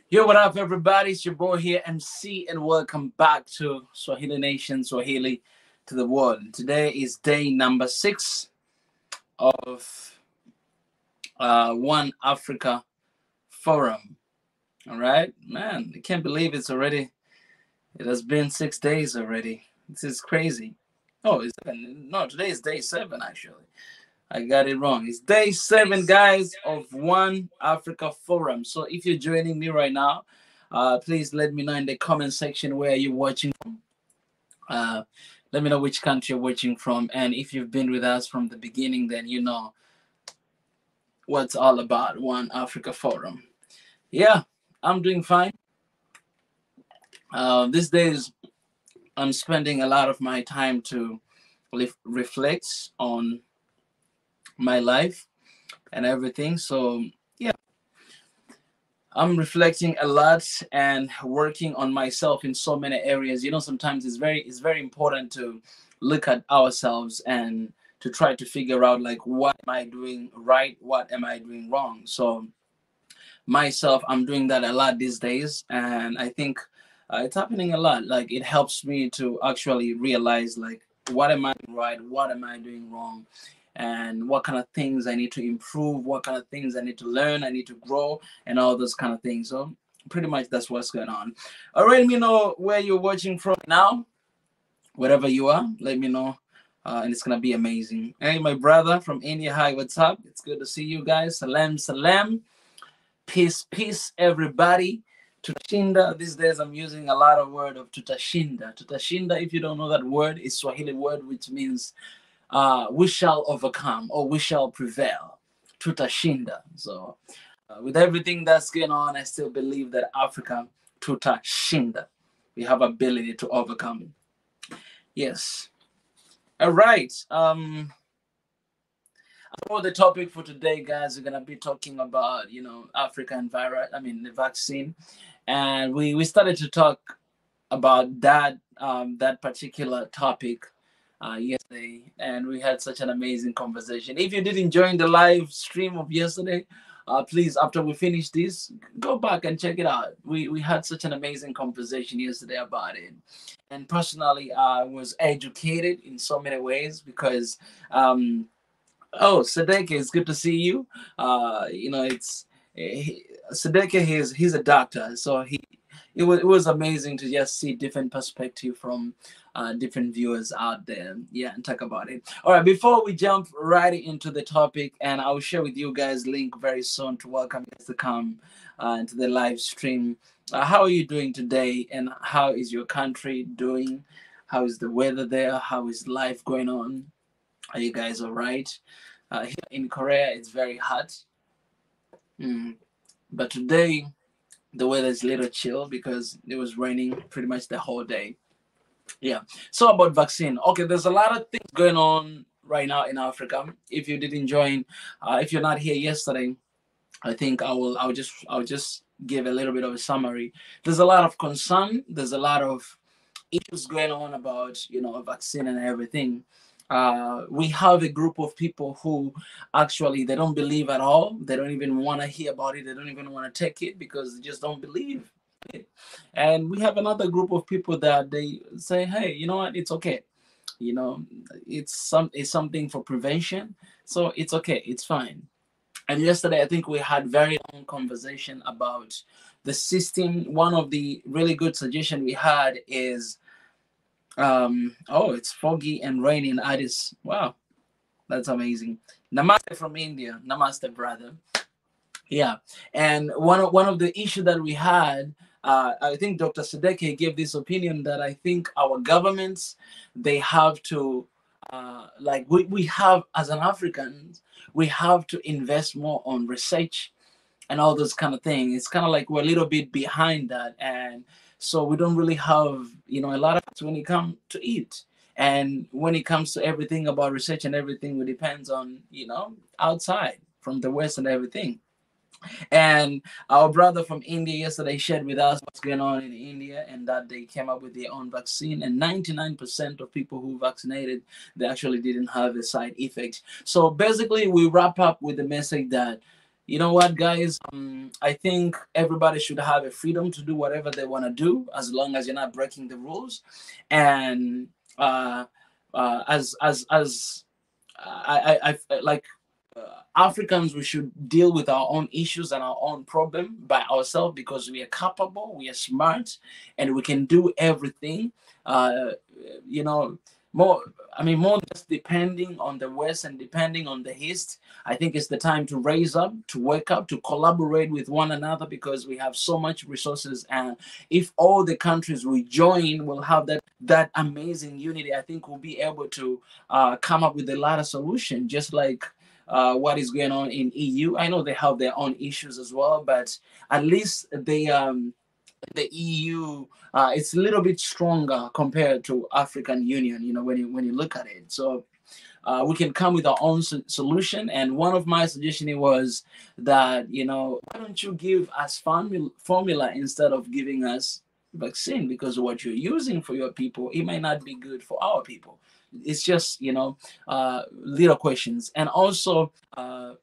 Yo, what up, everybody? It's your boy here, MC, and welcome back to Swahili Nation, Swahili to the world. Today is day number 6 of One Africa Forum. All right, man, I can't believe it has been 6 days already. This is crazy. Oh, no, today is day 7, actually. I got it wrong. It's day 7, guys, of One Africa Forum. So if you're joining me right now, please let me know in the comment section where you're watching from. Let me know which country you're watching from. And if you've been with us from the beginning, then you know what's all about One Africa Forum. Yeah, I'm doing fine. These days, I'm spending a lot of my time to reflect on my life and everything. So yeah, I'm reflecting a lot and working on myself in so many areas. Sometimes it's very important to look at ourselves and to try to figure out, like, what am I doing right, what am I doing wrong. So myself, I'm doing that a lot these days, and I think it's happening a lot. Like, it helps me to actually realize, like, what am I doing right, what am I doing wrong, and what kind of things I need to improve, what kind of things I need to learn, I need to grow, and all those kind of things. So pretty much that's what's going on. All right, let me know where you're watching from now, wherever you are. Let me know. And it's gonna be amazing. Hey, my brother from India, hi, what's up? It's good to see you guys. Salam, salam. Peace, peace, everybody. Tutashinda. These days I'm using a lot of word of tutashinda. Tutashinda, if you don't know that word, is Swahili word which means we shall overcome or we shall prevail. Tutashinda. So with everything that's going on, I still believe that Africa, tutashinda. We have ability to overcome. Yes. All right. For the topic for today, guys, we're gonna be talking about African virus. I mean the vaccine, and we started to talk about that particular topic yesterday, and we had such an amazing conversation. If you didn't join the live stream of yesterday, please, after we finish this, go back and check it out. We had such an amazing conversation yesterday about it, and personally, I was educated in so many ways because. Oh, Sadeke, it's good to see you. It's Sadeke. He's a doctor, so it was amazing to just see different perspective from different viewers out there. Yeah, and talk about it. All right, before we jump right into the topic, and I will share with you guys link very soon to welcome you guys to come into the live stream. How are you doing today, and how is your country doing? How is the weather there? How is life going on? Are you guys all right? Here in Korea, it's very hot. Mm. But today, the weather is a little chill because it was raining pretty much the whole day. Yeah. So about vaccine. Okay, there's a lot of things going on right now in Africa. If you didn't join, if you're not here yesterday, I think I'll just give a little bit of a summary. There's a lot of concern. There's a lot of issues going on about a vaccine and everything. We have a group of people who actually they don't believe at all. They don't even want to hear about it. They don't even want to take it because they just don't believe it. And we have another group of people that they say, hey, you know what, it's okay. You know, it's something for prevention, so it's okay, it's fine. And yesterday, I think we had very long conversation about the system. One of the really good suggestion we had is oh, it's foggy and rainy in Addis. Wow, that's amazing. Namaste from India. Namaste, brother. Yeah, and one of the issue that we had, I think Dr. Sadeke gave this opinion that I think our governments they have to, like we have as an Africans, we have to invest more on research and all those kind of things. It's kind of like we're a little bit behind that, and so we don't really have a lot of when it comes to eat, and when it comes to everything about research and everything, it depends on outside from the West and everything. And our brother from India yesterday shared with us what's going on in India and that they came up with their own vaccine. And 99% of people who vaccinated, they actually didn't have a side effect. So basically, we wrap up with the message that you know what, guys? I think everybody should have a freedom to do whatever they want to do, as long as you're not breaking the rules. And uh, as like Africans, we should deal with our own issues and our own problem by ourselves, because we are capable, we are smart, and we can do everything. Uh, you know, more. I mean, more just depending on the West and depending on the East. I think it's the time to raise up, to wake up, to collaborate with one another, because we have so much resources. And if all the countries we join will have that amazing unity, I think we'll be able to come up with a lot of solution, just like what is going on in EU. I know they have their own issues as well, but at least the EU, it's a little bit stronger compared to African Union. You know, when you look at it, so we can come with our own solution. And one of my suggestions was that, why don't you give us formula instead of giving us vaccine, because what you're using for your people, it might not be good for our people. It's just, little questions. And also,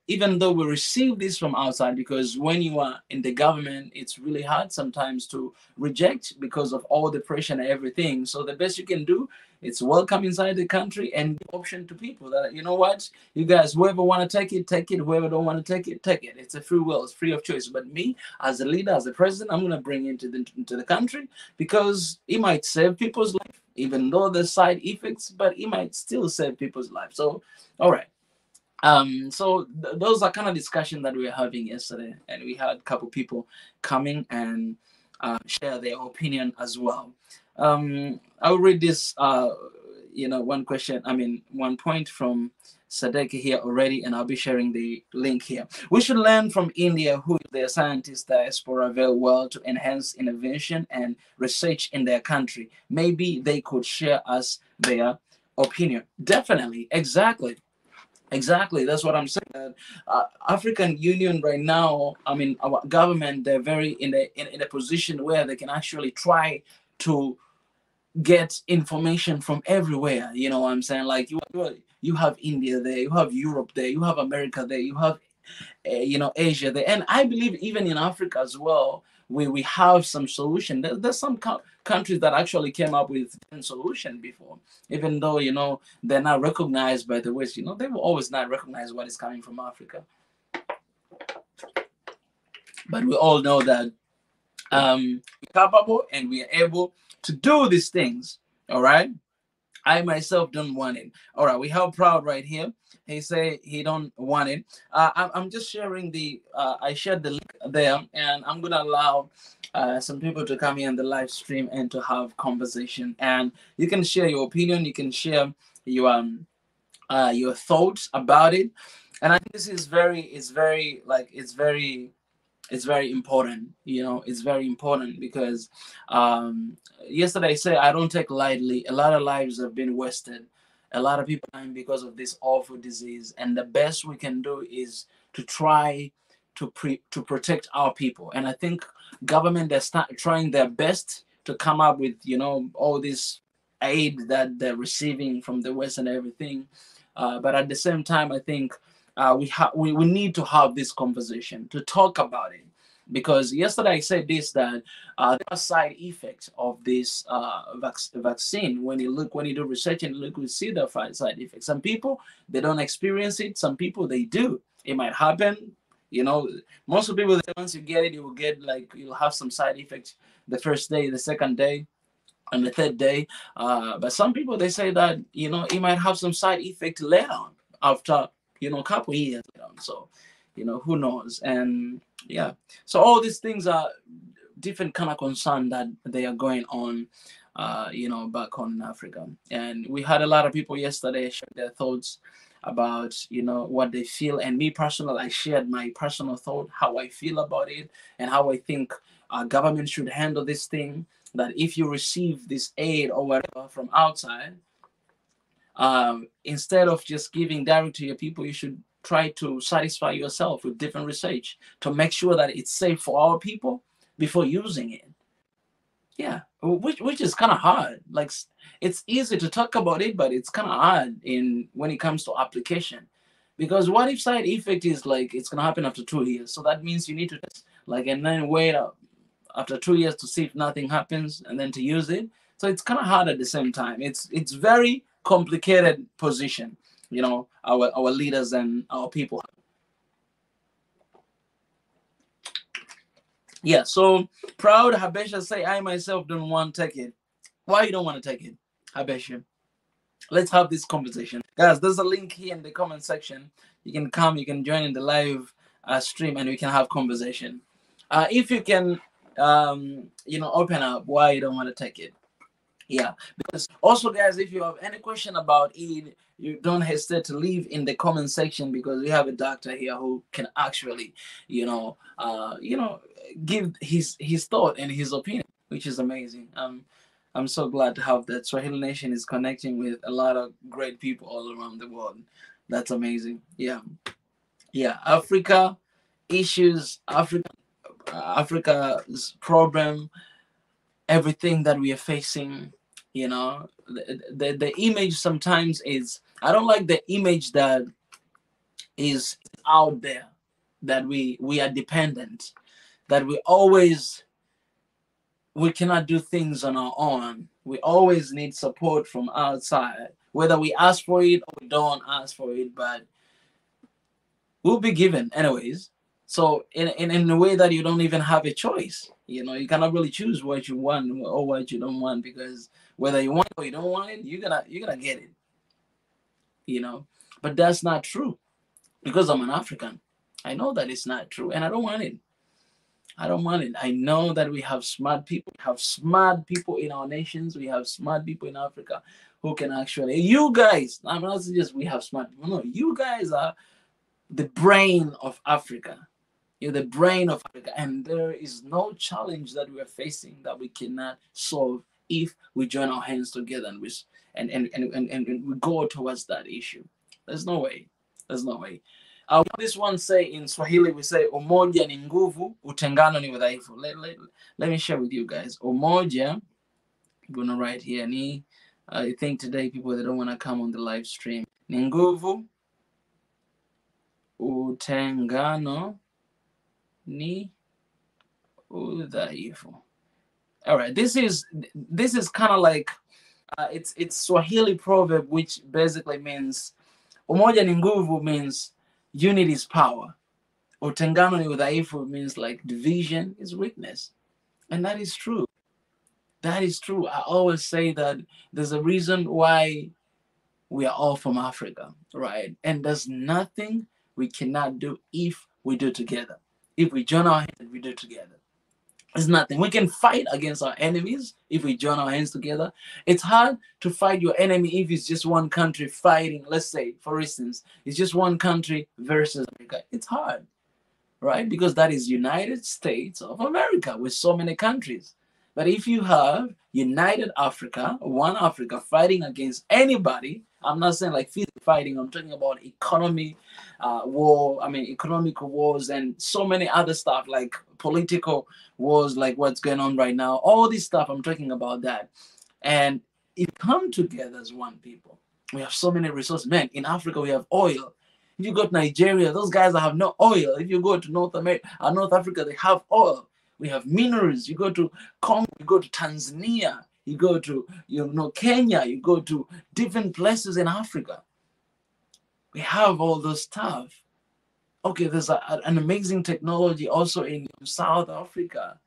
even though we receive this from outside, because when you are in the government, it's really hard sometimes to reject because of all the pressure and everything. So the best you can do, it's welcome inside the country and give option to people that, you know what, you guys, whoever want to take it, take it. Whoever don't want to take it, take it. It's a free will. It's free of choice. But me, as a leader, as a president, I'm going to bring it into the country, because it might save people's life, even though there's side effects, but it might still save people's life. So, all right. So those are kind of discussion that we were having yesterday, and we had a couple people coming and share their opinion as well. I'll read this, one question, one point from Sadek here already, and I'll be sharing the link here. We should learn from India, who their scientists diaspora very well to enhance innovation and research in their country. Maybe they could share us their opinion. Definitely, exactly. Exactly, that's what I'm saying. African Union right now, our government, they're very in a position where they can actually try to get information from everywhere. You know what I'm saying? Like you have India there, you have Europe there, you have America there, you have Asia there, and I believe even in Africa as well, we have some solution. There's some countries that actually came up with a solution before, even though they're not recognized by the West. They will always not recognize what is coming from Africa, but we all know that we're capable and we are able to do these things. All right. I myself don't want it. All right, we have Proud right here. He say he don't want it. I'm just sharing I shared the link there, and I'm gonna allow some people to come here in the live stream and to have conversation. And you can share your opinion. You can share your thoughts about it. And I think this is it's very important. It's very important because yesterday I said I don't take lightly. A lot of lives have been wasted. A lot of people dying because of this awful disease, and the best we can do is to try to protect our people. And I think government, they're trying their best to come up with all this aid that they're receiving from the West and everything. But at the same time, I think we need to have this conversation to talk about it, because yesterday I said this, that there are side effects of this vaccine. When you do research and look, we see the side effects. Some people, they don't experience it. Some people, they do. It might happen. Most of the people, once you get it, you'll have some side effects the first day, the second day, and the third day. But some people, they say that it might have some side effect later on, after a couple years. So who knows? And yeah, so all these things are different kind of concern that they are going on back on in Africa. And we had a lot of people yesterday share their thoughts about what they feel. And me personally, I shared my personal thought, how I feel about it, and how I think government should handle this thing. That if you receive this aid or whatever from outside, instead of just giving direct to your people, you should try to satisfy yourself with different research to make sure that it's safe for our people before using it. Yeah, which is kind of hard. Like, it's easy to talk about it, but it's kind of hard when it comes to application, Because what if side effect is like it's gonna happen after 2 years? So that means you need to test, like, and then wait after 2 years to see if nothing happens, and then to use it. So it's kind of hard at the same time. It's very complicated position, our leaders and our people. Yeah, so proud Habesha say, I myself don't want to take it. Why you don't want to take it, Habesha? Let's have this conversation. Guys, there's a link here in the comment section. You can come, you can join in the live stream, and we can have conversation. If you can, open up why you don't want to take it. Yeah, because also, guys, if you have any question about it, you don't hesitate to leave in the comment section, because we have a doctor here who can actually, give his thought and his opinion, which is amazing. I'm so glad to have that. Swahili Nation is connecting with a lot of great people all around the world. That's amazing. Yeah, yeah. Africa issues, Africa's problem, everything that we are facing. The image sometimes is, I don't like the image that is out there, that we are dependent, that we cannot do things on our own. We always need support from outside, whether we ask for it or we don't ask for it, but we'll be given anyways. So in a way that you don't even have a choice. You cannot really choose what you want or what you don't want, because whether you want it or you don't want it, you're gonna get it. But that's not true, because I'm an African. I know that it's not true, and I don't want it. I don't want it. I know that we have smart people. We have smart people in our nations. We have smart people in Africa who can actually. You guys, I'm not just we have smart people. No, you guys are the brain of Africa. You're the brain of Africa, and there is no challenge that we are facing that we cannot solve if we join our hands together and we go towards that issue. There's no way. There's no way. This one say in Swahili, we say umoja ni nguvu, utengano ni udhaifu. Let me share with you guys. Umoja, I'm gonna write here. I think today people that don't want to come on the live stream. Ni nguvu, utengano ni udhaifu. All right, this is kind of like it's Swahili proverb, which basically means umoja ni nguvu, means unity is power. Utengano ni udhaifu means like division is weakness. And that is true. That is true. I always say that there's a reason why we are all from Africa, right? And there's nothing we cannot do if we do together. If we join our hands, we do together. There's nothing. We can fight against our enemies if we join our hands together. It's hard to fight your enemy if it's just one country fighting. Let's say, for instance, it's just one country versus America. It's hard, right? Because that is United States of America with so many countries. But if you have United Africa, one Africa fighting against anybody, I'm not saying like physical fighting, I'm talking about economic wars and so many other stuff, like political wars, like what's going on right now. All this stuff, I'm talking about that. And it come together as one people. We have so many resources. Man, in Africa, we have oil. If you go to Nigeria, those guys have no oil. If you go to North Africa, they have oil. We have minerals. You go to Congo, you go to Tanzania, you go to Kenya, you go to different places in Africa. We have all those stuff. Okay, there's an amazing technology also in South Africa,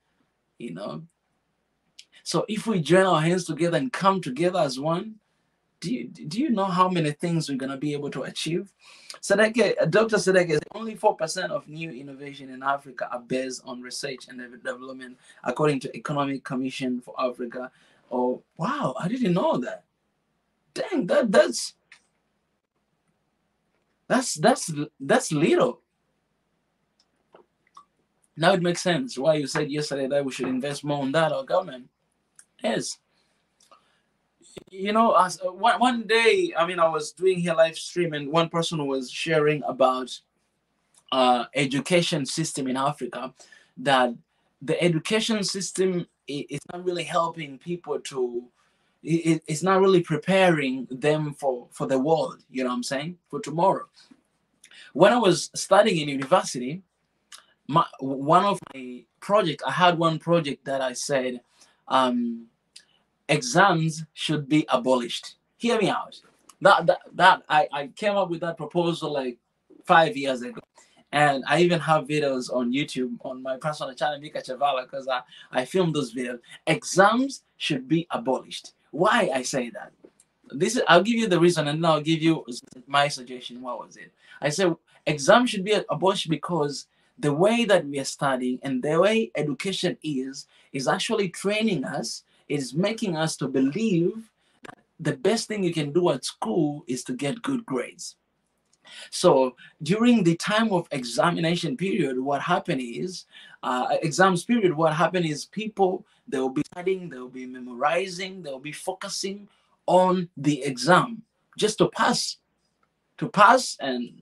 So if we join our hands together and come together as one, do you know how many things we're going to be able to achieve? Dr. Sadeke says only 4% of new innovation in Africa are based on research and development, according to Economic Commission for Africa. Oh, wow, I didn't know that. Dang, that's little. Now it makes sense why you said yesterday that we should invest more on that, our government. Yes. As one day, I was doing here live stream, and one person was sharing about education system in Africa, that the education system is not really helping people it's not really preparing them for the world, you know what I'm saying, for tomorrow. When I was studying in university, one of my project, I had one project that I said, um, exams should be abolished. Hear me out. I came up with that proposal like 5 years ago. And I even have videos on YouTube on my personal channel, Mika Chavala, because I filmed those videos. Exams should be abolished. Why I say that? I'll give you the reason, and then I'll give you my suggestion. What was it? I said exams should be abolished because the way that we are studying and the way education is actually training us, is making us to believe the best thing you can do at school is to get good grades. So during the time of examination period, what happened is, exams period, what happened is people, they'll be studying, they'll be memorizing, they'll be focusing on the exam just to pass and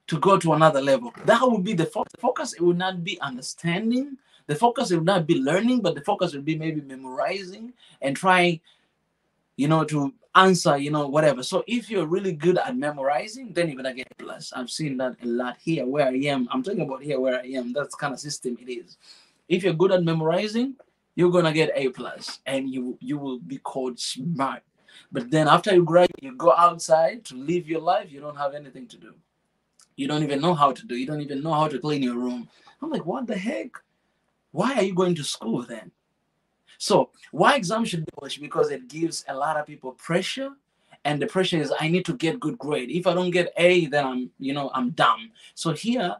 to go to another level. That would be the focus. The focus, it would not be understanding. The focus, it would not be learning, but the focus would be maybe memorizing and trying, to answer, whatever. So if you're really good at memorizing, then you're gonna get a plus. I've seen that a lot here where I am. I'm talking about here where I am. That's kind of system it is. If you're good at memorizing, you're gonna get A plus, and you will be called smart. But then after you graduate, you go outside to live your life. You don't have anything to do. You don't even know how to do. You don't even know how to clean your room. I'm like, what the heck? Why are you going to school then? So why exams should be abolished? Because it gives a lot of people pressure, and the pressure is I need to get good grade. If I don't get A, then I'm dumb. So here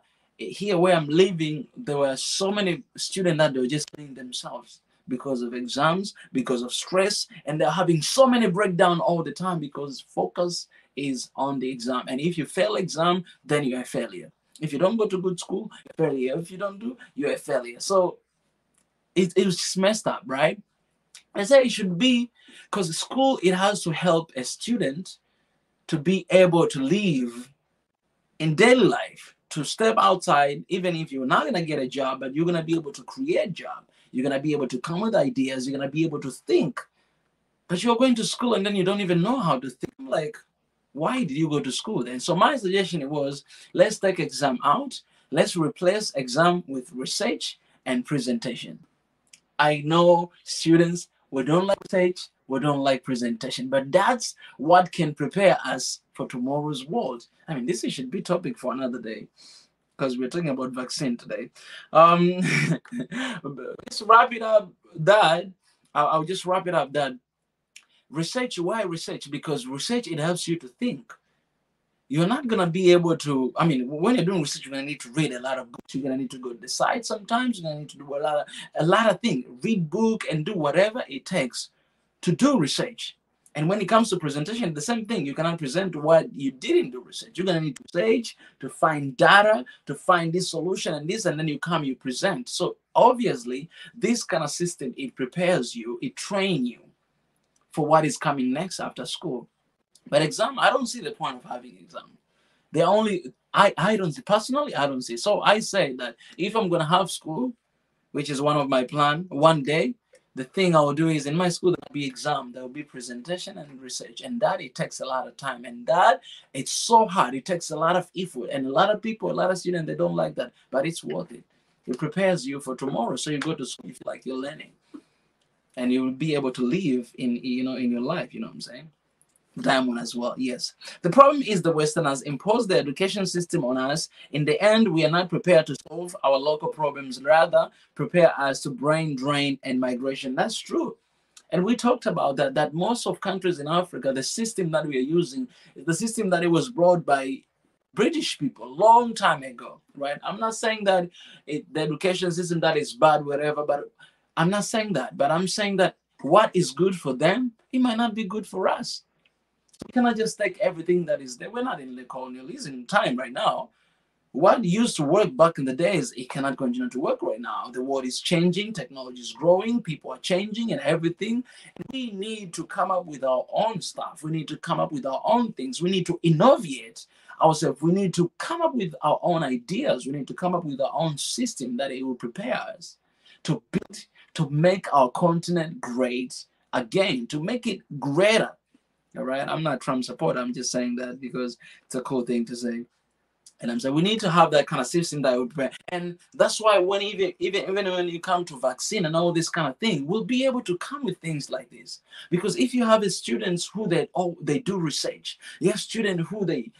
where I'm living, there were so many students that they were just killing themselves because of exams, because of stress, and they're having so many breakdown all the time because focus is on the exam. And if you fail exam, then you're a failure. If you don't go to good school, you're a failure. If you don't do, you're a failure. So it was just messed up, right? I say it should be, because school, it has to help a student to be able to live in daily life, to step outside, even if you're not going to get a job, but you're going to be able to create a job. You're going to be able to come with ideas. You're going to be able to think. But you're going to school and then you don't even know how to think. Like, why did you go to school then? So my suggestion was, let's take exam out. Let's replace exam with research and presentation. I know students, we don't like research, we don't like presentation, but that's what can prepare us for tomorrow's world. I mean, this should be topic for another day, because we're talking about vaccine today. Let's wrap it up that, I'll just wrap it up that research, why research? Because research, it helps you to think. You're not going to be able to, I mean, when you're doing research, you're going to need to read a lot of books. You're going to need to go to the site sometimes. You're going to need to do a lot of things. Read book and do whatever it takes to do research. And when it comes to presentation, the same thing. You cannot present what you didn't do research. You're going to need to research, to find data, to find this solution and this, and then you present. So obviously, this kind of system, it prepares you, it trains you for what is coming next after school. But exam, I don't see the point of having exam. They only, I don't see, personally, I don't see. So I say that if I'm going to have school, which is one of my plan, one day, the thing I will do is in my school, there will be exam, there will be presentation and research. And that, it takes a lot of time. And that, it's so hard. It takes a lot of effort. And a lot of people, a lot of students, they don't like that. But it's worth it. It prepares you for tomorrow. So you go to school, you feel like you're learning. And you will be able to live in your life, you know what I'm saying? Diamond as well, yes. The problem is the Westerners impose the education system on us. In the end, we are not prepared to solve our local problems, rather prepare us to brain drain and migration. That's true. And we talked about that most of countries in Africa, the system that we are using is the system that it was brought by British people long time ago, right? I'm not saying that the education system that is bad, whatever, but I'm not saying that. But I'm saying that what is good for them, it might not be good for us. We cannot just take everything that is there. We're not in the colonialism time right now. What used to work back in the days, it cannot continue to work right now. The world is changing, technology is growing, people are changing and everything. And we need to come up with our own stuff. We need to come up with our own things. We need to innovate ourselves. We need to come up with our own ideas. We need to come up with our own system that it will prepare us to build, to make our continent great again, to make it greater. All right, I'm not Trump supporter. I'm just saying that because it's a cool thing to say. And I'm saying we need to have that kind of system that would prevent. And that's why when even when you come to vaccine and all this kind of thing, we'll be able to come with things like this. Because if you have students who they do research, you have students who they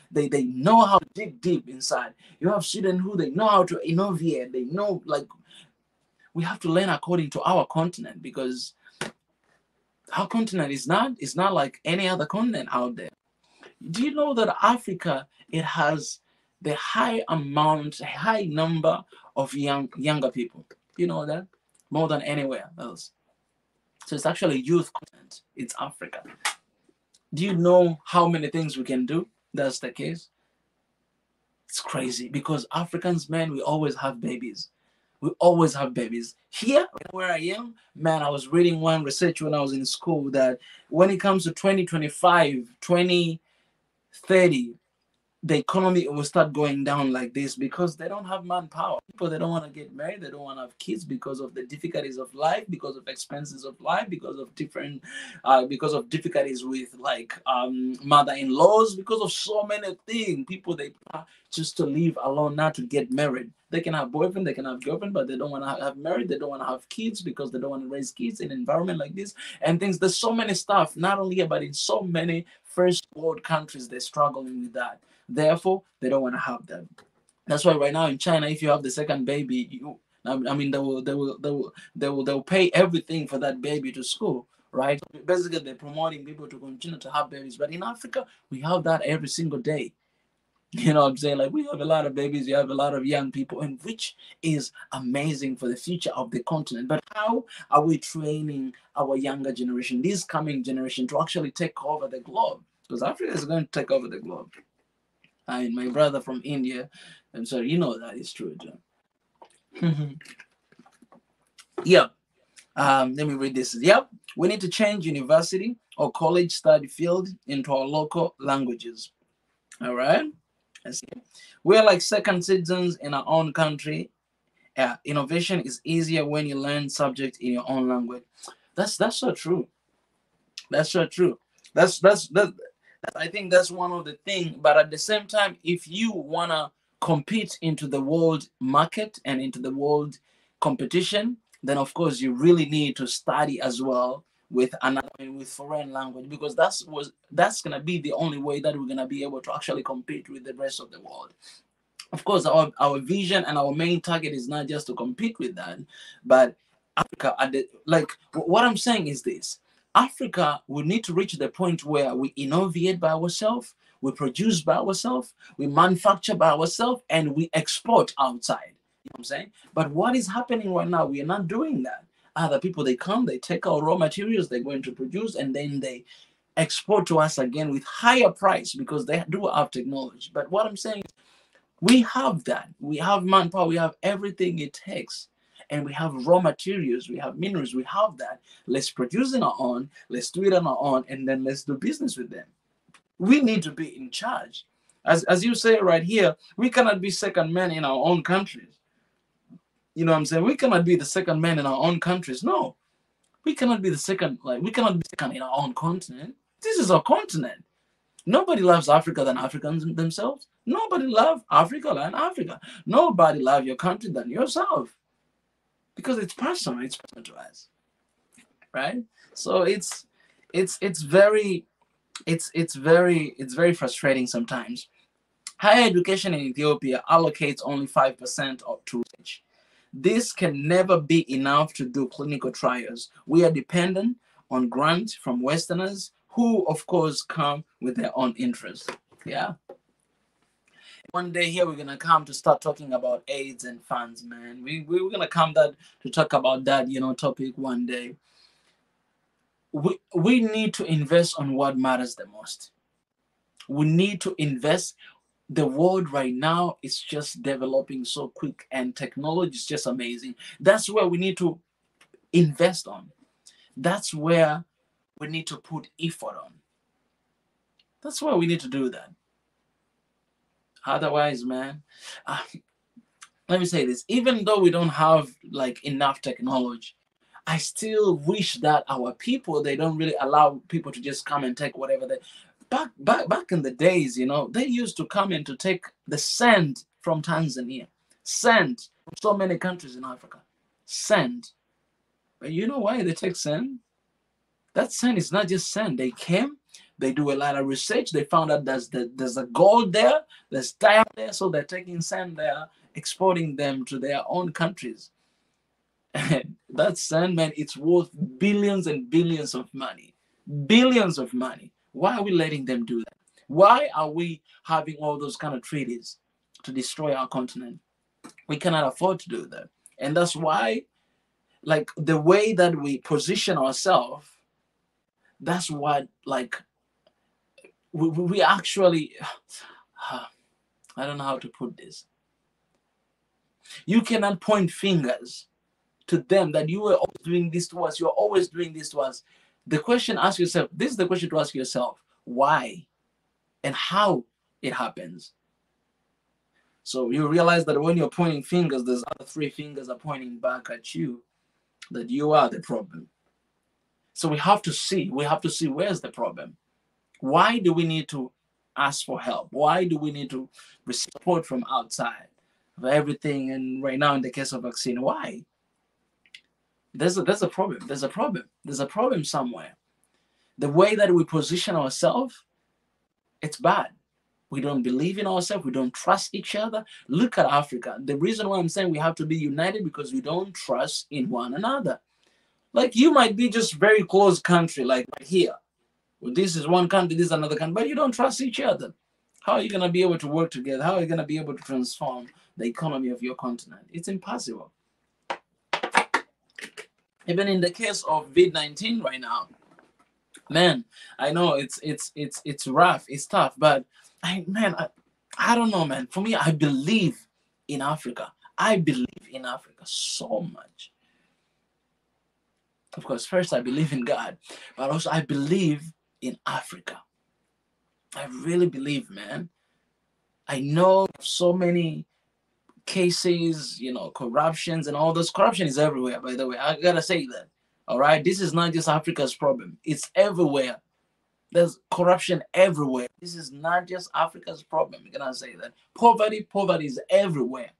know how to dig deep inside. You have students who they know how to innovate. They know, like, we have to learn according to our continent, because our continent is not like any other continent out there. Do you know that Africa, it has the high number of younger people? You know that, more than anywhere else. So it's actually youth content. It's Africa. Do you know how many things we can do? That's the case. It's crazy because Africans, man, we always have babies. We always have babies. Here, where I am, man, I was reading one research when I was in school that when it comes to 2025, 2030, the economy will start going down like this because they don't have manpower. People, they don't want to get married, they don't want to have kids because of the difficulties of life, because of expenses of life, because of difficulties with, like, mother-in-laws, because of so many things. People, they just to live alone, not to get married. They can have boyfriend, they can have girlfriend, but they don't want to have married. They don't want to have kids because they don't want to raise kids in an environment like this and things. There's so many stuff, not only here, but in so many first world countries, they're struggling with that. Therefore, they don't want to have them. That's why right now in China, if you have the second baby, I mean, they'll pay everything for that baby to school, right? Basically, they're promoting people to continue to have babies. But in Africa, we have that every single day. You know what I'm saying? Like, we have a lot of babies, we have a lot of young people, and which is amazing for the future of the continent. But how are we training our younger generation, this coming generation, to actually take over the globe? Because Africa is going to take over the globe. I mean, my brother from India, I'm sorry, you know that is true, John. Yeah. Let me read this. Yep. We need to change university or college study field into our local languages. All right. We're like second citizens in our own country. Innovation is easier when you learn subject in your own language. That's so true. That's so true. That. I think that's one of the thing. But at the same time, if you wanna compete into the world market and into the world competition, then of course you really need to study as well with another, with foreign language, because that's gonna be the only way that we're gonna be able to actually compete with the rest of the world. Of course, our vision and our main target is not just to compete with that, but Africa at the, like, what I'm saying is this: Africa will need to reach the point where we innovate by ourselves, we produce by ourselves, we manufacture by ourselves, and we export outside. You know what I'm saying? But what is happening right now, we are not doing that. Other people, they come, they take our raw materials, they're going to produce, and then they export to us again with higher price because they do have technology. But what I'm saying, we have that. We have manpower. We have everything it takes. And we have raw materials. We have minerals. We have that. Let's produce in our own. Let's do it on our own. And then let's do business with them. We need to be in charge. As you say right here, we cannot be second men in our own countries. You know what I'm saying? We cannot be the second man in our own countries. No. We cannot be the second, like, we cannot be second in our own continent. This is our continent. Nobody loves Africa than Africans themselves. Nobody loves Africa than Africa. Nobody loves your country than yourself. Because it's personal. It's personal to us, right? So it's very it's very frustrating sometimes. Higher education in Ethiopia allocates only 5% of to research. This can never be enough to do clinical trials. We are dependent on grants from Westerners who, of course, come with their own interests. Yeah. One day here we're gonna come to start talking about AIDS and funds, man. We're gonna come that to talk about that, topic one day. We need to invest on what matters the most. We need to invest. The world right now is just developing so quick and technology is just amazing. That's where we need to invest on. That's where we need to put effort on. That's why we need to do that. Otherwise, man, uh, let me say this: even though we don't have like enough technology, I still wish that our people, they don't really allow people to just come and take whatever they back in the days, they used to come in to take the sand from Tanzania, sand from so many countries in Africa, sand. But you know why they take sand? That sand is not just sand. They came, they do a lot of research. They found out there's a gold there, there's diamond there, so they're taking sand there, exporting them to their own countries. And that sand, man, it's worth billions and billions of money. Billions of money. Why are we letting them do that? Why are we having all those kind of treaties to destroy our continent? We cannot afford to do that. And that's why, like, the way that we position ourselves, that's what, like, we actually, I don't know how to put this. You cannot point fingers to them that you were always doing this to us, you're always doing this to us. The question, ask yourself, this is the question to ask yourself, why and how it happens. So you realize that when you're pointing fingers, there's other three fingers are pointing back at you, that you are the problem. So we have to see where's the problem. Why do we need to ask for help? Why do we need to receive support from outside of everything? And right now, in the case of vaccine, why? There's a problem. There's a problem. There's a problem somewhere. The way that we position ourselves, it's bad. We don't believe in ourselves. We don't trust each other. Look at Africa. The reason why I'm saying we have to be united, because we don't trust in one another. Like, you might be just very close country, like right here. Well, this is one country, this is another country, but you don't trust each other. How are you going to be able to work together? How are you going to be able to transform the economy of your continent? It's impossible. Even in the case of COVID-19 right now, man, I know it's rough, it's tough, but I don't know, man. For me, I believe in Africa. I believe in Africa so much. Of course, first I believe in God, but also I believe in Africa. I really believe, man. I know so many cases, corruptions and all those. Corruption is everywhere, by the way. I gotta say that. All right, this is not just Africa's problem. It's everywhere. There's corruption everywhere. This is not just Africa's problem. I'm gonna say that. Poverty is everywhere.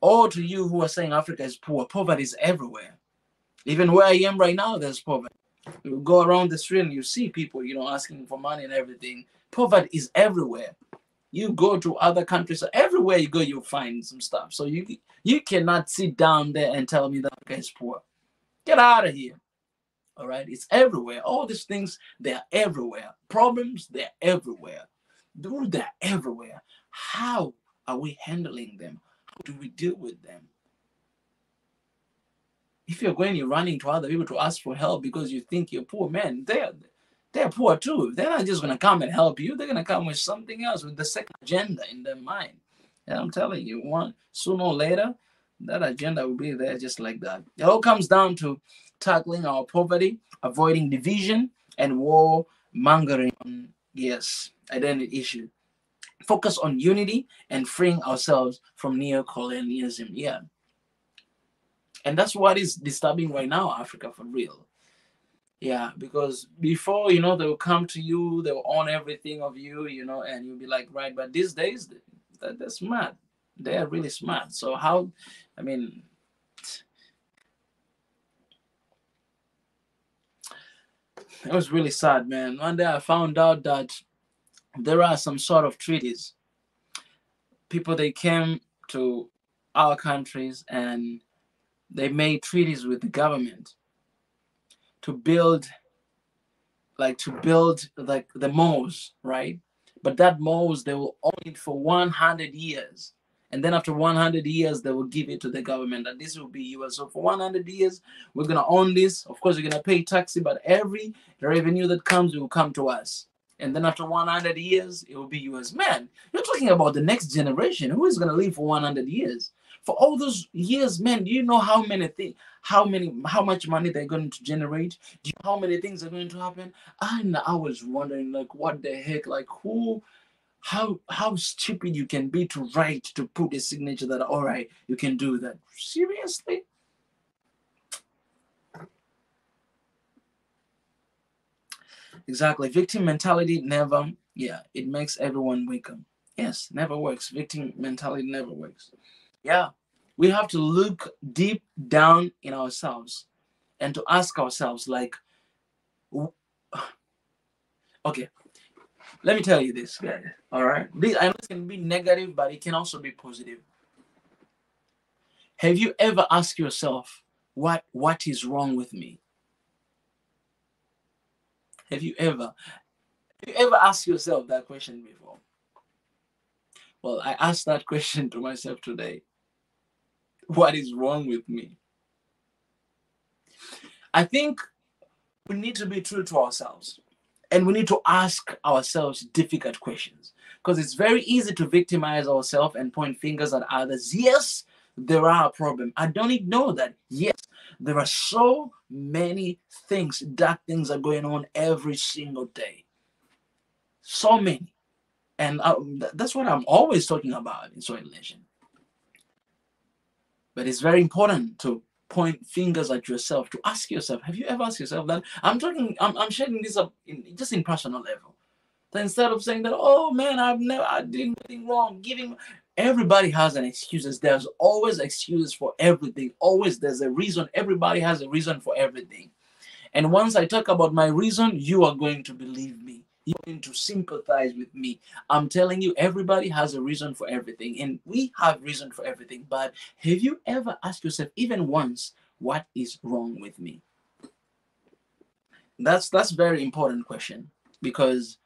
All to you who are saying Africa is poor, poverty is everywhere. Even where I am right now, there's poverty. You go around the street and you see people, asking for money and everything. Poverty is everywhere. You go to other countries, everywhere you go, you'll find some stuff. So you cannot sit down there and tell me that Africa is poor. Get out of here. All right? It's everywhere. All these things, they're everywhere. Problems, they're everywhere. Dude, they're everywhere. How are we handling them? How do we deal with them? If you're running to other people to ask for help because you think you're poor, man, they're poor too. They're not just going to come and help you. They're going to come with something else, with the second agenda in their mind. And I'm telling you, sooner or later, that agenda will be there just like that. It all comes down to tackling our poverty, avoiding division, and war mongering. Yes, identity issue. Focus on unity and freeing ourselves from neo-colonialism. Yeah. And that's what is disturbing right now, Africa, for real. Yeah, because before, they will come to you, they will own everything of you, and you'll be like, right. But these days, they're smart. They're really smart. So it was really sad, man. One day I found out that there are some sort of treaties. People, they came to our countries and they made treaties with the government to build the malls, right? But that malls, they will own it for 100 years. And then after 100 years, they will give it to the government. And this will be yours. So for 100 years, we're going to own this. Of course, we're going to pay taxes, but every revenue that comes will come to us. And then after 100 years, it will be yours. Man, you're talking about the next generation. Who is going to live for 100 years? For all those years, man, do you know how much money they're going to generate? Do you know how many things are going to happen? And I was wondering, like, what the heck? Like, how stupid you can be to put a signature that, all right, you can do that. Seriously? Exactly. Victim mentality never, yeah, it makes everyone weaker. Yes, never works. Victim mentality never works. Yeah. We have to look deep down in ourselves and to ask ourselves, like, okay, let me tell you this, guys. All right. This, I know it can be negative, but it can also be positive. Have you ever asked yourself, what is wrong with me? Have you ever asked yourself that question before? Well, I asked that question to myself today. What is wrong with me? I think we need to be true to ourselves and we need to ask ourselves difficult questions because it's very easy to victimize ourselves and point fingers at others. Yes, there are a problem. I don't ignore that. Yes, there are so many things, dark things are going on every single day. So many. And that's what I'm always talking about in Soil Nation. But it's very important to point fingers at yourself, to ask yourself, have you ever asked yourself that? I'm sharing this up just in personal level. So instead of saying that, oh man, I did nothing wrong, giving, everybody has an excuses. There's always excuses for everything. Always there's a reason. Everybody has a reason for everything. And once I talk about my reason, you are going to believe me. You're going to sympathize with me. I'm telling you, everybody has a reason for everything, and we have reason for everything. But have you ever asked yourself, even once, what is wrong with me? That's very important question because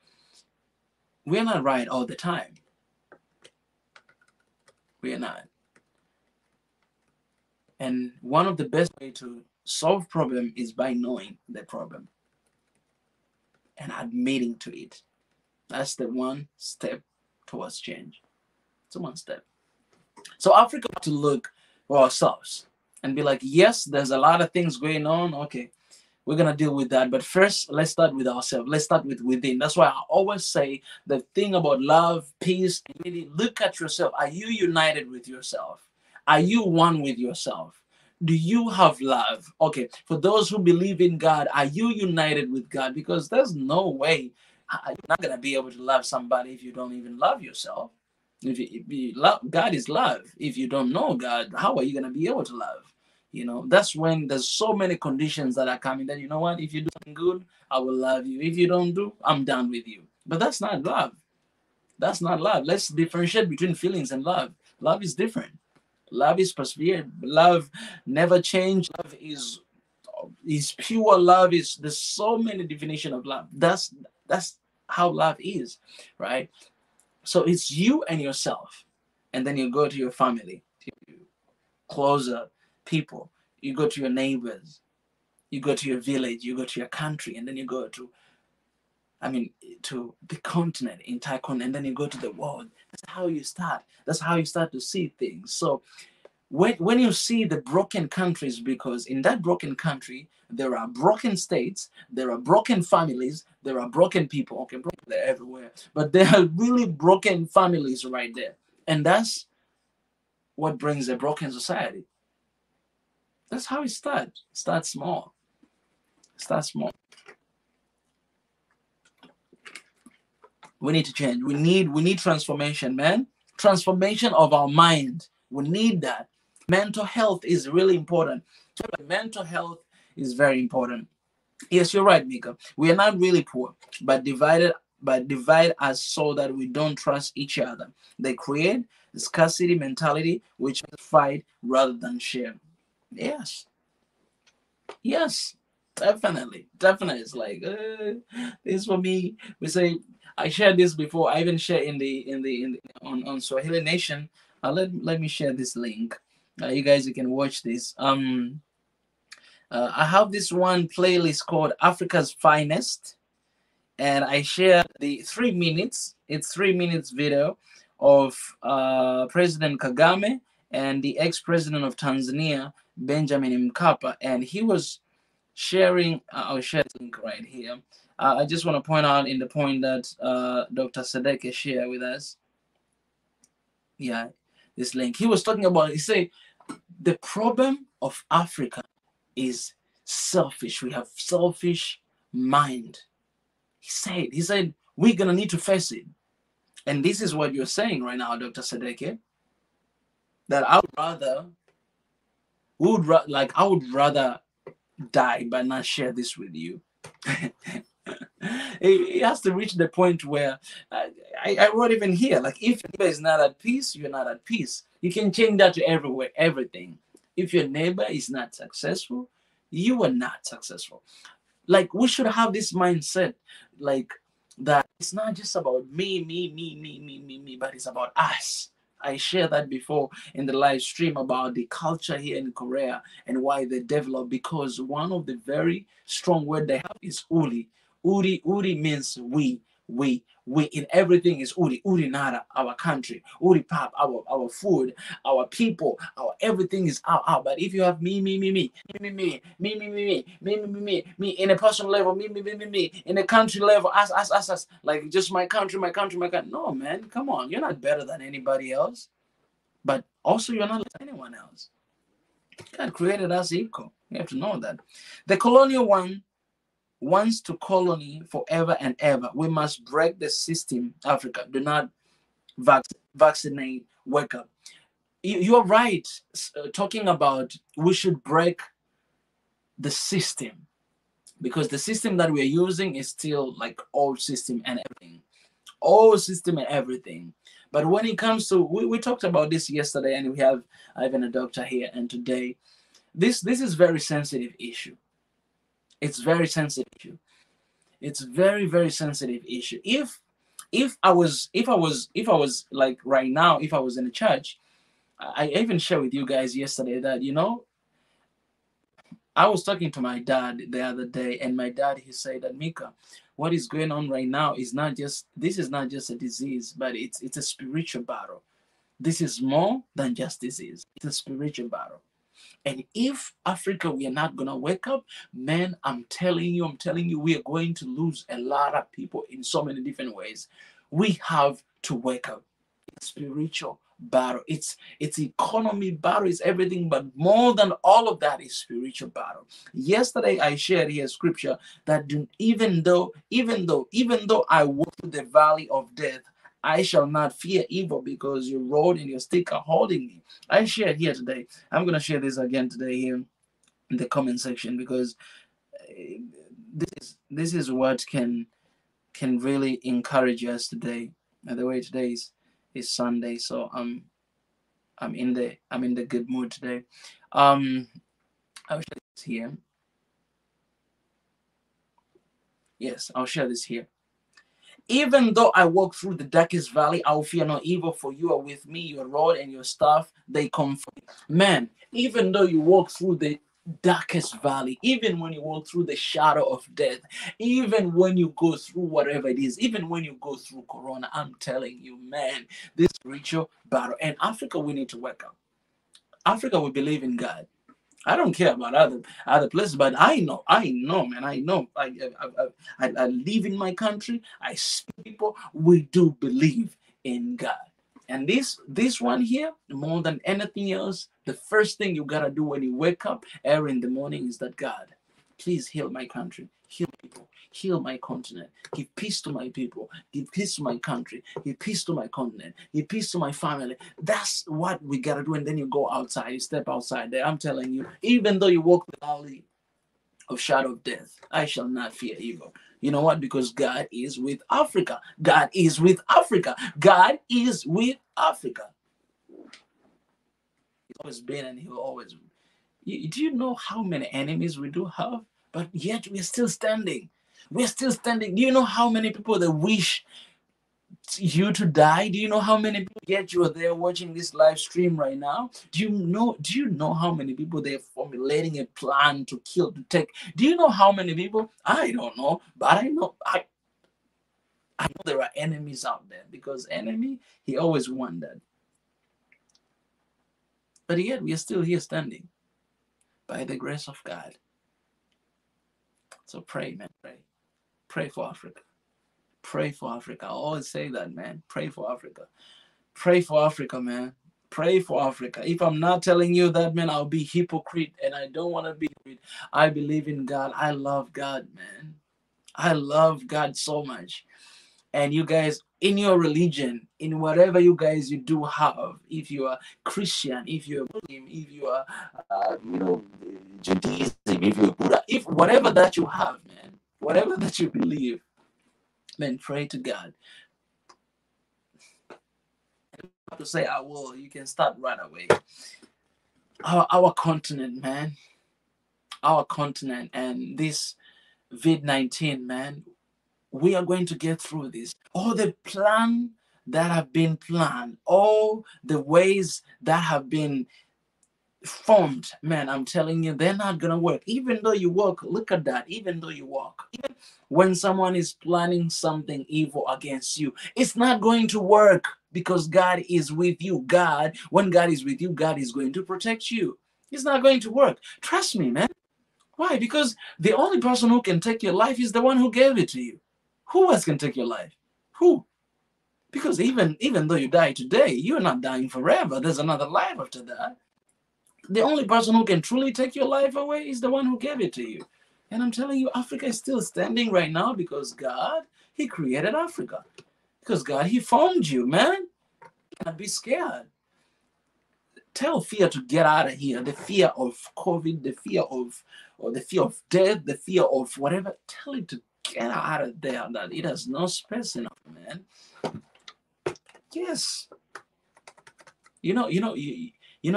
we're not right all the time. We're not. And one of the best way to solve problem is by knowing the problem and admitting to it. That's the one step towards change. It's one step. So Africa have to look for ourselves and be like, yes, there's a lot of things going on. Okay, we're gonna deal with that. But first, let's start with ourselves. Let's start with within. That's why I always say the thing about love, peace, unity. Look at yourself. Are you united with yourself? Are you one with yourself? Do you have love? Okay, for those who believe in God, are you united with God? Because there's no way you're not gonna be able to love somebody if you don't even love yourself. If you love, God is love. If you don't know God, how are you gonna be able to love? That's when there's so many conditions that are coming that, you know what, if you do something good, I will love you. If you don't do, I'm done with you. But that's not love. That's not love. Let's differentiate between feelings and love. Love is different. Love is persevere. Love never change. Love is pure. Love is, there's so many definition of love. That's how love is, right? So it's you and yourself, and then you go to your family, to closer people. You go to your neighbors, you go to your village, you go to your country, and then you go to, to the continent, entire continent, and then you go to the world. That's how you start. That's how you start to see things. So when you see the broken countries, because in that broken country, there are broken states, there are broken families, there are broken people. Okay, broken, they're everywhere, but there are really broken families right there. And that's what brings a broken society. That's how it starts. Start small. Start small. We need to change. We need transformation, man. Transformation of our mind. We need that. Mental health is really important. Mental health is very important. Yes, you're right, Mika. We are not really poor, but divide us so that we don't trust each other. They create scarcity mentality, which is fight rather than share. Yes, yes, definitely. It's like this for me. We say I shared this before. I even shared in the on Swahili Nation. Let me share this link. You guys, you can watch this. I have this one playlist called Africa's Finest, and I share the 3 minutes. It's 3 minutes video of President Kagame and the ex-president of Tanzania, Benjamin Mkapa, and he was sharing. I'll share the link right here. I just want to point out in the point that Dr. Sadeke shared with us. Yeah, this link. He was talking about. He said the problem of Africa is selfish. We have selfish mind. He said, we're going to need to face it. And this is what you're saying right now, Dr. Sadeke, that I would rather die but not share this with you. It has to reach the point where I wrote even here, like, if your neighbor is not at peace, you're not at peace. You can change that to everything. If your neighbor is not successful, you are not successful. Like, we should have this mindset, like, that it's not just about me, but it's about us. I shared that before in the live stream about the culture here in Korea and why they develop, because one of the very strong word they have is uri. Uri means we. In everything is uri. Uri nara, our country. Uri pap, our food, our people, our everything is our. But if you have me, in a personal level, me, in a country level, us, like just my country. No, man, come on, you're not better than anybody else, but also you're not like anyone else. God created us equal. You have to know that. The colonial one wants to colony forever and ever. We must break the system. Africa, do not vaccinate. Wake up. You're right. Talking about we should break the system, because the system that we're using is still like old system and everything. But when it comes to, we talked about this yesterday, and we have Ivan, a doctor here, and today, this is very sensitive issue. It's very sensitive issue. It's very, very sensitive issue. If I was like right now, if I was in a church, I even shared with you guys yesterday that, I was talking to my dad the other day, and my dad, he said that, Mika, what is going on right now is not just a disease, but it's a spiritual battle. This is more than just disease. It's a spiritual battle. And if Africa, we are not going to wake up, man, I'm telling you, we are going to lose a lot of people in so many different ways. We have to wake up. It's spiritual battle. It's economy battle. It's everything, but more than all of that is spiritual battle. Yesterday, I shared here scripture that even though I walk through the valley of death, I shall not fear evil, because your rod and your stick are holding me. I shared here today. I'm going to share this again today here in the comment section, because this is what can really encourage us today. By the way, today is Sunday, so I'm in the good mood today. I'll share this here. Yes, I'll share this here. Even though I walk through the darkest valley, I will fear no evil, for you are with me. Your rod and your staff, they comfort me. Man, even though you walk through the darkest valley, even when you walk through the shadow of death, even when you go through whatever it is, even when you go through Corona, I'm telling you, man, this spiritual battle. And Africa, we need to wake up. Africa, we believe in God. I don't care about other places, but I know, man. I know. I live in my country. I speak people. We do believe in God. And this one here, more than anything else, the first thing you gotta do when you wake up early in the morning is that, God, please heal my country, heal people, heal my continent, give peace to my people, give peace to my country, give peace to my continent, give peace to my family. That's what we gotta do. And then you go outside, you step outside there. I'm telling you, even though you walk the valley of shadow of death, I shall not fear evil. You know what? Because God is with Africa. God is with Africa. God is with Africa. He's always been, and he will always be. Do you know how many enemies we do have? But yet we're still standing. We're still standing. Do you know how many people that wish you to die? Do you know how many people, yet you are there watching this live stream right now? Do you know how many people they're formulating a plan to kill, to take? Do you know how many people? I don't know, but I know there are enemies out there, because enemy, he always won that. But yet we are still here standing by the grace of God. So pray, man, pray. Pray for Africa. Pray for Africa. I always say that, man. Pray for Africa. Pray for Africa, man. Pray for Africa. If I'm not telling you that, man, I'll be hypocrite, and I don't want to be hypocrite. I believe in God. I love God, man. I love God so much. And you guys, in your religion, in whatever you guys you do have, if you are Christian, if you're Muslim, if you are, Judaism, if you're Buddha, if whatever that you have, man, whatever that you believe, man, pray to God. To say I will, you can start right away. Our continent, man, our continent, and this COVID-19, man, we are going to get through this. All the plan that have been planned, all the ways that have been formed, man, I'm telling you, they're not gonna work. Even though you work, look at that. Even though you work, even when someone is planning something evil against you, it's not going to work because God is with you. God, when God is with you, God is going to protect you. It's not going to work. Trust me, man. Why? Because the only person who can take your life is the one who gave it to you. Who else can take your life? Who? Because even though you die today, you're not dying forever. There's another life after that. The only person who can truly take your life away is the one who gave it to you. And I'm telling you, Africa is still standing right now because God, He created Africa. Because God, He formed you, man. Can't be scared. Tell fear to get out of here. The fear of COVID, the fear of, or the fear of death, the fear of whatever. Tell it to get out of there. That it has no space enough, man. Yes.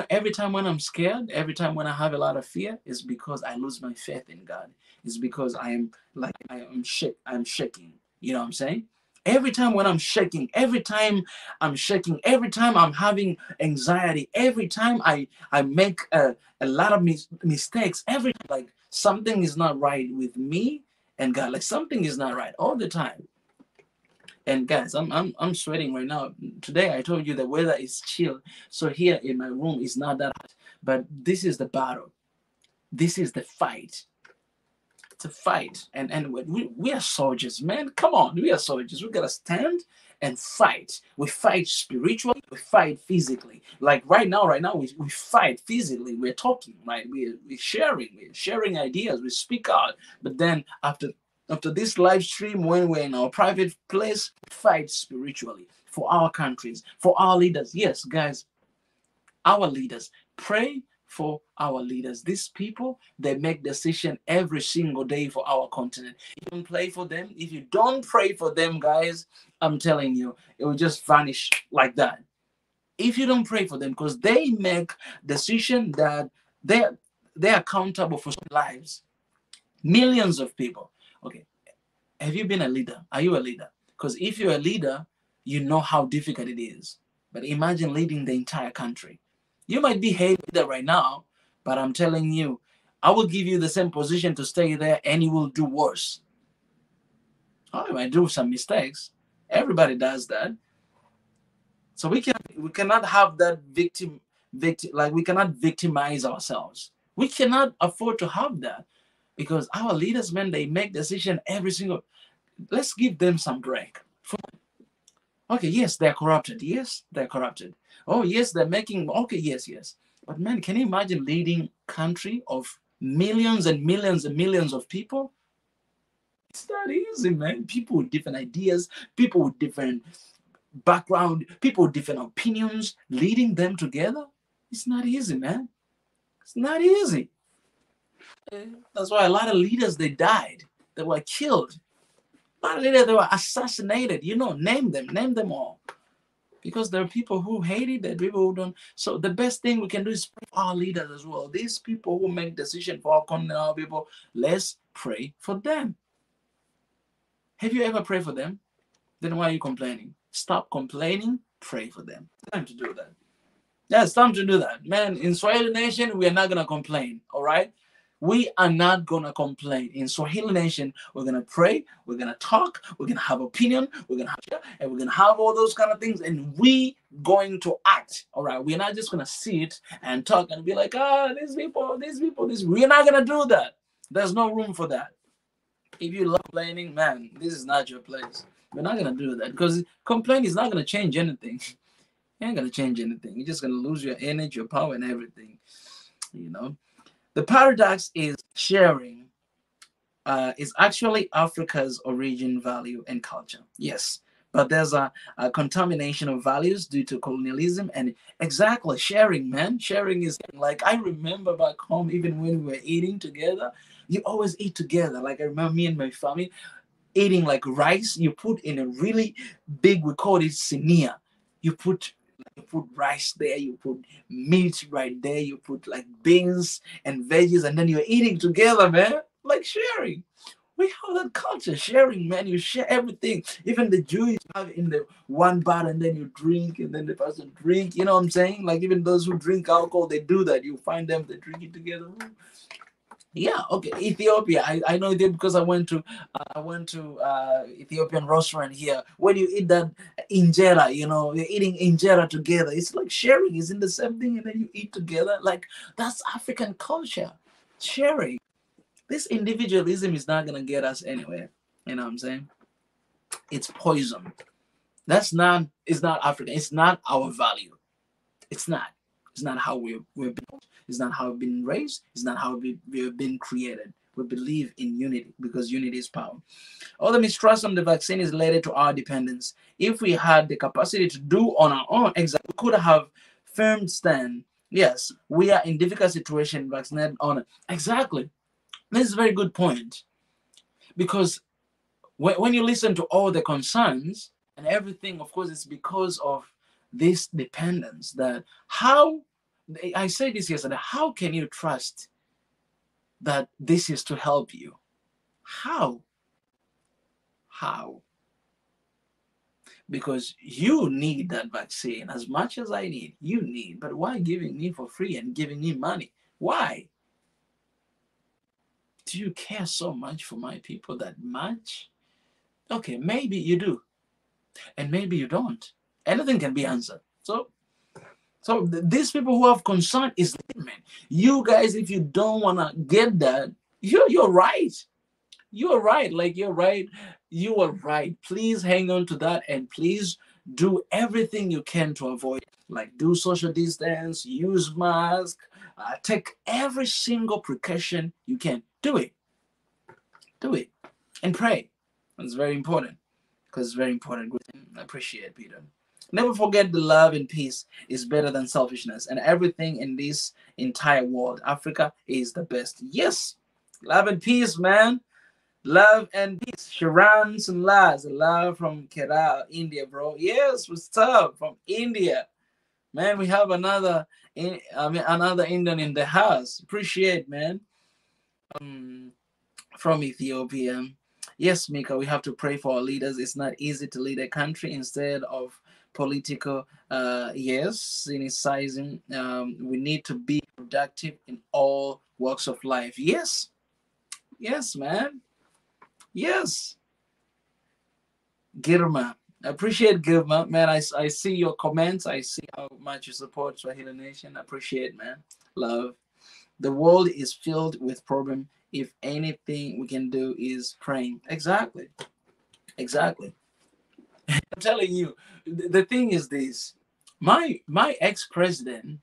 Every time when I'm scared, every time when I have a lot of fear, it's because I lose my faith in God. It's because I'm shaking. You know what I'm saying? Every time when I'm shaking, every time I'm shaking, every time I'm having anxiety, every time I make a lot of mistakes, every like something is not right with me and God, like something is not right all the time. And guys, I'm sweating right now. Today I told you the weather is chill, so here in my room is not that hot. But this is the battle. This is the fight. It's a fight, and we are soldiers, man. Come on, we are soldiers. We gotta stand and fight. We fight spiritually. We fight physically. Like right now, we fight physically. We're talking, right? We're sharing ideas. We speak out. But then after this live stream, when we're in our private place, fight spiritually for our countries, for our leaders. Yes, guys, our leaders. Pray for our leaders. These people, they make decision every single day for our continent. You don't pray for them. If you don't pray for them, guys, I'm telling you, it will just vanish like that. If you don't pray for them, because they make decision that they're accountable for lives, millions of people. Okay, have you been a leader? Are you a leader? Because if you're a leader, you know how difficult it is. But imagine leading the entire country. You might be a leader right now, but I'm telling you, I will give you the same position to stay there and you will do worse. I might do some mistakes. Everybody does that. So we cannot have that victim like we cannot victimize ourselves. We cannot afford to have that because our leaders, man, they make decision every single. Let's give them some break. Okay, yes, they're corrupted. Yes, they're corrupted. Oh, yes, they're making. Okay, yes, yes. But man, can you imagine leading country of millions and millions and millions of people? It's not easy, man. People with different ideas, people with different background, people with different opinions, leading them together. It's not easy, man. It's not easy. That's why a lot of leaders they died. They were killed. A lot of leaders they were assassinated. Name them all. Because there are people who hate it, there are people who don't. So the best thing we can do is pray for our leaders as well. These people who make decisions for our continent, our people, let's pray for them. Have you ever prayed for them? Then why are you complaining? Stop complaining, pray for them. It's time to do that. Yeah, it's time to do that. Man, in Swahili Nation, we are not going to complain, all right? We are not going to complain. In Swahili Nation, we're going to pray, we're going to talk, we're going to have opinion, we're going to have, and we're going to have all those kind of things, and we going to act, all right? We're not just going to sit and talk and be like, these people, this. We're not going to do that. There's no room for that. If you love complaining, man, this is not your place. We're not going to do that because complaining is not going to change anything. You ain't gonna change anything. You're just gonna lose your energy, your power, and everything. You know. The paradox is sharing is actually Africa's origin, value, and culture. Yes, but there's a contamination of values due to colonialism and exactly sharing, man. Sharing is like I remember back home, even when we were eating together, you always eat together. Like I remember me and my family eating like rice. You put in a really big, we call it sinia. You put rice there, you put meat right there, you put like beans and veggies, and then you're eating together, man. Like sharing. We have that culture, sharing, man. You share everything. Even the Jews have in the one bar, and then you drink, and then the person drink. You know what I'm saying? Like even those who drink alcohol, they do that. You find them, they drink it together. Yeah, okay. Ethiopia. I know it because I went to Ethiopian restaurant here. When you eat that injera, you're eating injera together. It's like sharing. Isn't the same thing? And then you eat together. Like that's African culture. Sharing. This individualism is not gonna get us anywhere. You know what I'm saying? It's poison. It's not African. It's not our value. It's not. It's not how we're built. It's not how we've been raised. It's not how we've been created. We believe in unity because unity is power. All the mistrust on the vaccine is related to our dependence. If we had the capacity to do on our own, exactly, we could have firm stand. Yes, we are in difficult situation, vaccinated on it. Exactly. This is a very good point. Because when you listen to all the concerns and everything, of course, it's because of this dependence that how I said this yesterday, how can you trust that this is to help you? How? How? Because you need that vaccine as much as I need. You need. But why giving me for free and giving me money? Why? Do you care so much for my people that much? Okay, maybe you do. And maybe you don't. Anything can be answered. So these people who have concern is man. You guys, if you don't wanna get that, you're right. You're right. Like you're right. You are right. Please hang on to that and please do everything you can to avoid. Like do social distance, use mask, take every single precaution you can. Do it. Do it. And pray. It's very important. Because it's very important. I appreciate Peter. Never forget the love and peace is better than selfishness. And everything in this entire world, Africa is the best. Yes, love and peace, man. Love and peace. Sharan Sunlas, love from Kerala, India, bro. Yes, what's up from India? Man, we have another Indian in the house. Appreciate, man. From Ethiopia. Yes, Mika, we have to pray for our leaders. It's not easy to lead a country instead of political, yes, cynicism. We need to be productive in all walks of life. Yes, yes, man. Yes. Girma. I appreciate Girma. Man, I see your comments. I see how much you support Swahili Nation. I appreciate, man. Love. The world is filled with problems. If anything we can do is praying. Exactly. Exactly. I'm telling you, the thing is this. My ex-president,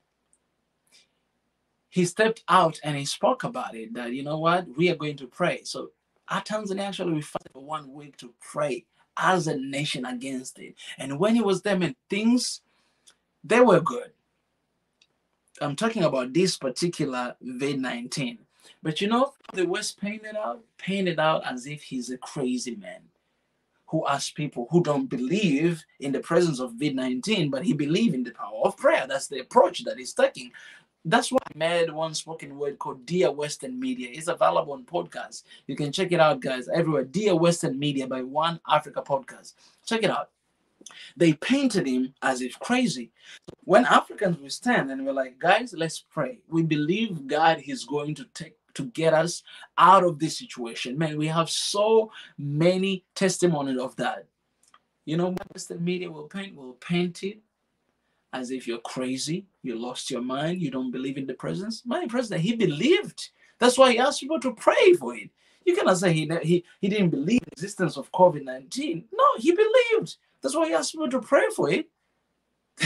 he stepped out and he spoke about it that, you know what, we are going to pray. So our Tanzania actually we fasted for 1 week to pray as a nation against it. And when he was there, man, things, they were good. I'm talking about this particular COVID-19. But you know, the West painted out as if he's a crazy man who asks people who don't believe in the presence of COVID-19, but he believes in the power of prayer. That's the approach that he's taking. That's why I made one spoken word called Dear Western Media. It's available on podcast. You can check it out, guys, everywhere. Dear Western Media by One Africa Podcast. Check it out. They painted him as if crazy. When Africans will stand and we're like, guys, let's pray. We believe God is going to get us out of this situation. Man, we have so many testimonies of that. You know what Western media will paint? Will paint it as if you're crazy, you lost your mind, you don't believe in the presence. My president, he believed. That's why he asked people to pray for it. You cannot say he didn't believe in the existence of COVID-19. No, he believed. That's why he asked people to pray for it.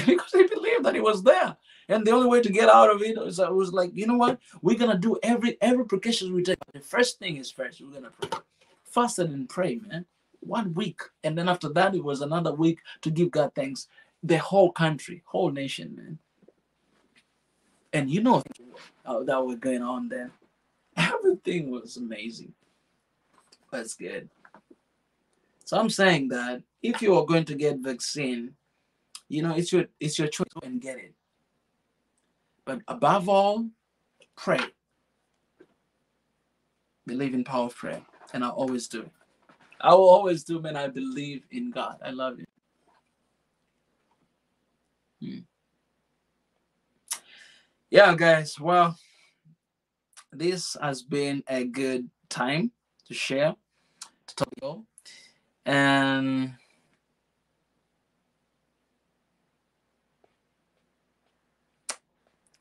Because he believed that it was there. And the only way to get out of it was like, you know what? We're gonna do every precautions we take. The first thing is first. We're gonna pray, fasted and pray, man. 1 week, and then after that, it was another week to give God thanks. The whole country, whole nation, man. And you know that was going on then. Everything was amazing. That's good. So I'm saying that if you are going to get vaccine, you know, it's your choice and get it. But above all, pray. Believe in power of prayer. And I always do. I will always do, man. I believe in God. I love you. Yeah, guys. Well, this has been a good time to share, to talk to you all. And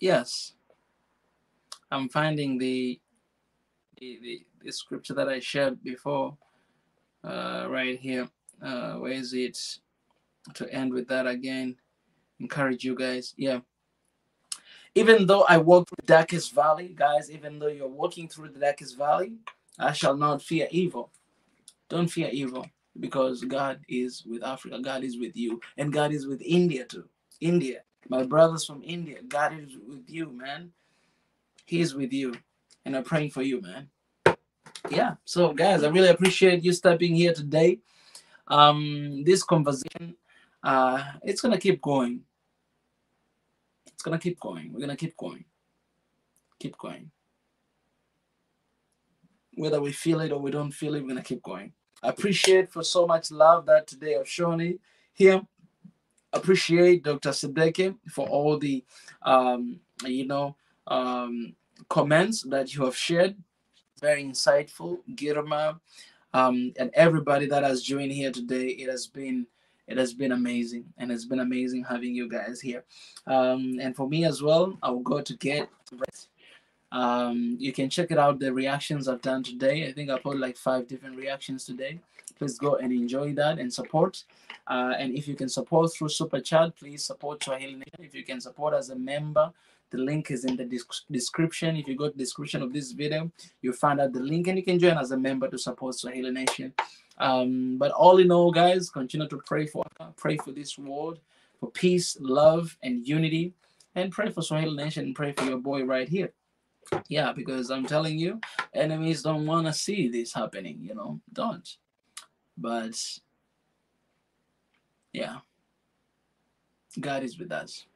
yes, I'm finding the scripture that I shared before, right here. Where is it? To end with that again, encourage you guys. Yeah. Even though I walk through the darkest valley, guys, even though you're walking through the darkest valley, I shall not fear evil. Don't fear evil, because God is with Africa. God is with you. And God is with India too. India. My brothers from India. God is with you, man. He is with you. And I'm praying for you, man. Yeah. So guys, I really appreciate you stepping here today. This conversation, it's gonna keep going. It's gonna keep going. We're gonna keep going. Keep going. Whether we feel it or we don't feel it, we're gonna keep going. I appreciate for so much love that today I've shown it here. Appreciate Dr. Sadeke for all the you know comments that you have shared. Very insightful. Girma, and everybody that has joined here today. It has been amazing, and it's been amazing having you guys here. And for me as well, I will go to get rest. You can check it out, the reactions I've done today. I think I put like 5 different reactions today. Please go and enjoy that and support. And if you can support through super chat, please support Swahili Nation. If you can support as a member, the link is in the description. If you go to the description of this video, you'll find out the link, and you can join as a member to support Swahili Nation. But all in all, guys, continue to pray for this world, for peace, love, and unity, and pray for Swahili Nation, and pray for your boy right here. Yeah, because I'm telling you, enemies don't want to see this happening, don't. But yeah, God is with us.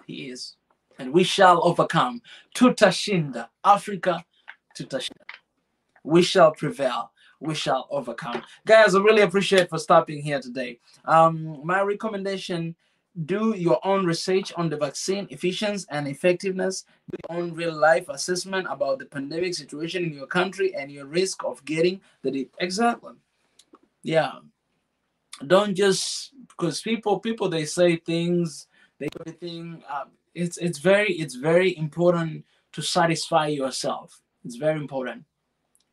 He is. And we shall overcome. Tutashinda. Africa, tutashinda. We shall prevail. We shall overcome. Guys, I really appreciate for stopping here today. My recommendation, do your own research on the vaccine efficiency and effectiveness. Do your own real life assessment about the pandemic situation in your country and your risk of getting the exactly. Yeah. Don't just because people they say things, they do everything. It's very important to satisfy yourself. It's very important.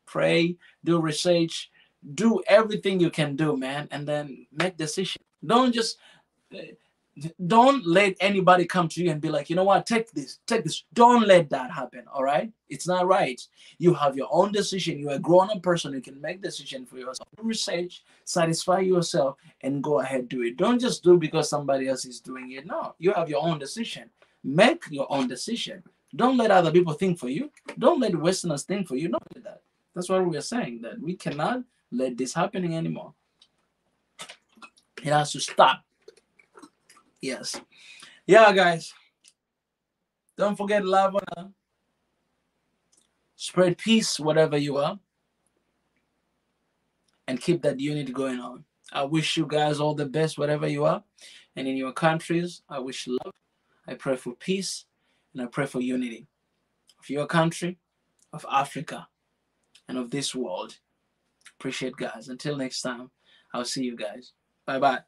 Pray, do research, do everything you can do, man, and then make decision. Don't let anybody come to you and be like, you know what, take this. Don't let that happen. All right, it's not right. You have your own decision. You're a grown-up person. You can make decision for yourself. Do research, satisfy yourself, and go ahead, do it. Don't just do because somebody else is doing it. No, you have your own decision. Make your own decision. Don't let other people think for you. Don't let Westerners think for you. Don't do that. That's what we're saying, that we cannot let this happening anymore. It has to stop. Yes. Yeah, guys. Don't forget love, spread peace whatever you are, and keep that unity going on. I wish you guys all the best whatever you are, and in your countries. I wish love. I pray for peace, and I pray for unity of your country, of Africa, and of this world. Appreciate guys. Until next time, I'll see you guys. Bye bye.